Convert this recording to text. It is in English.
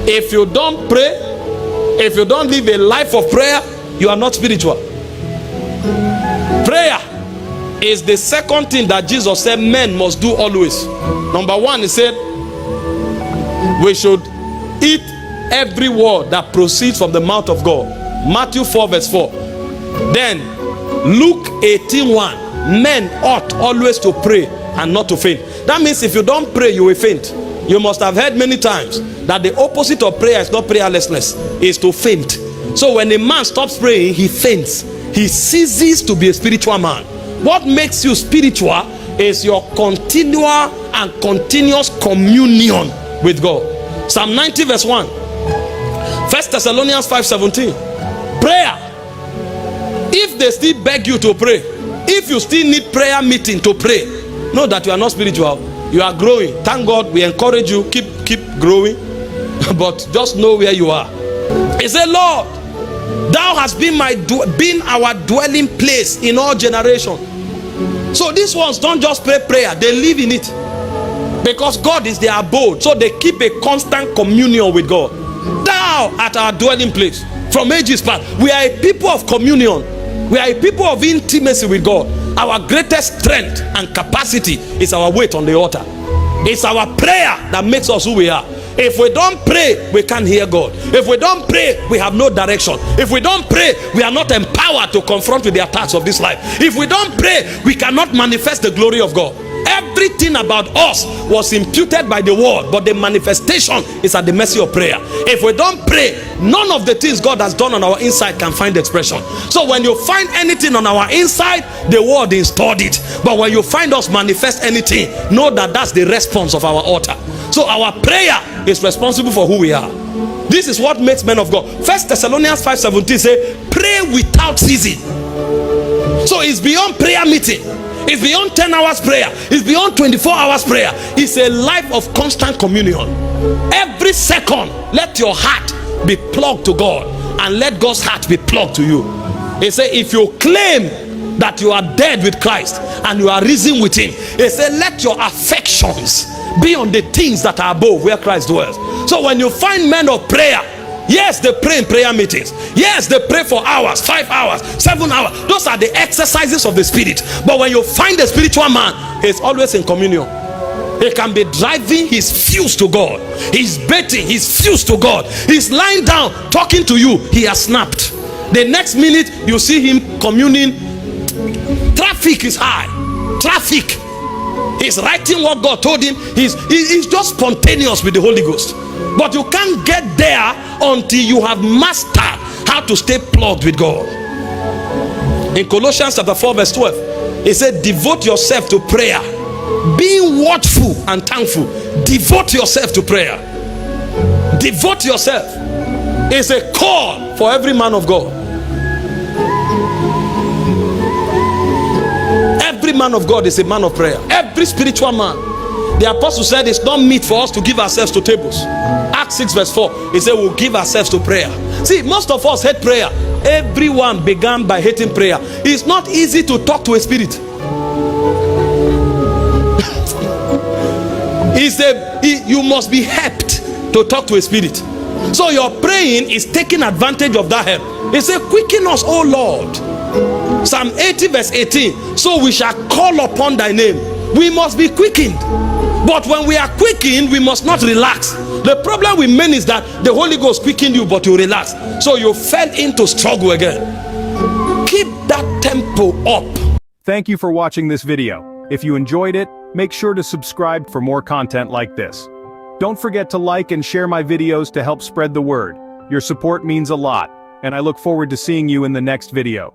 If you don't pray, if you don't live a life of prayer, you are not spiritual. Prayer is the second thing that Jesus said men must do always. Number one, he said we should eat every word that proceeds from the mouth of God. Matthew 4 verse 4. Then Luke 18:1, men ought always to pray and not to faint. That means if you don't pray, you will faint. You must have heard many times that the opposite of prayer is not prayerlessness, is to faint. So when a man stops praying, he faints. He ceases to be a spiritual man. What makes you spiritual is your continual and continuous communion with God. Psalm 90 verse 1. 1 Thessalonians 5:17. Prayer. If they still beg you to pray, if you still need prayer meeting to pray, know that you are not spiritual. You are growing. Thank God, we encourage you, keep growing. But just know where you are. He said, Lord, thou hast been our dwelling place in all generations. So these ones don't just pray prayer, they live in it. Because God is their abode. So they keep a constant communion with God. Thou art our dwelling place from ages past. We are a people of communion. We are a people of intimacy with God. Our greatest strength and capacity is our weight on the altar. It's our prayer that makes us who we are. If we don't pray, we can't hear God. If we don't pray, we have no direction. If we don't pray, we are not empowered to confront with the attacks of this life. If we don't pray, we cannot manifest the glory of God. Everything about us was imputed by the word, but the manifestation is at the mercy of prayer. If we don't pray, none of the things God has done on our inside can find expression. So when you find anything on our inside, the word installed it. But when you find us manifest anything, know that that's the response of our altar. So our prayer is responsible for who we are. This is what makes men of God. 1 Thessalonians 5:17 say, pray without ceasing. So it's beyond prayer meeting. It's beyond 10 hours prayer. It's beyond 24 hours prayer. It's a life of constant communion. Every second, let your heart be plugged to God, and let God's heart be plugged to you. He said, if you claim that you are dead with Christ and you are risen with him, he said, let your affections be on the things that are above, where Christ dwells. So when you find men of prayer, yes, they pray in prayer meetings. Yes, they pray for hours, 5 hours, 7 hours. Those are the exercises of the spirit. But when you find a spiritual man, he's always in communion. He can be driving his fuse to God. He's baiting his fuse to God. He's lying down talking to you. He has snapped. The next minute you see him communing. Traffic is high. Traffic. He's writing what God told him. He's just spontaneous with the Holy Ghost. But you can't get there until you have mastered how to stay plugged with God. In Colossians chapter 4 verse 12, it said, devote yourself to prayer, being watchful and thankful. Devote yourself to prayer. Devote yourself. It's a call for every man of God. Every man of God is a man of prayer. Every spiritual man. The apostle said it's not meet for us to give ourselves to tables. Acts 6 verse 4, he said we'll give ourselves to prayer. See, most of us hate prayer. Everyone began by hating prayer. It's not easy to talk to a spirit. You must be helped to talk to a spirit. So your praying is taking advantage of that help. He said, quicken us, O Lord. Psalm 80 verse 18, so we shall call upon thy name. We must be quickened. But when we are quickened, we must not relax. The problem with men is that the Holy Ghost quickened you, but you relax. So you fell into struggle again. Keep that tempo up. Thank you for watching this video. If you enjoyed it, make sure to subscribe for more content like this. Don't forget to like and share my videos to help spread the word. Your support means a lot, and I look forward to seeing you in the next video.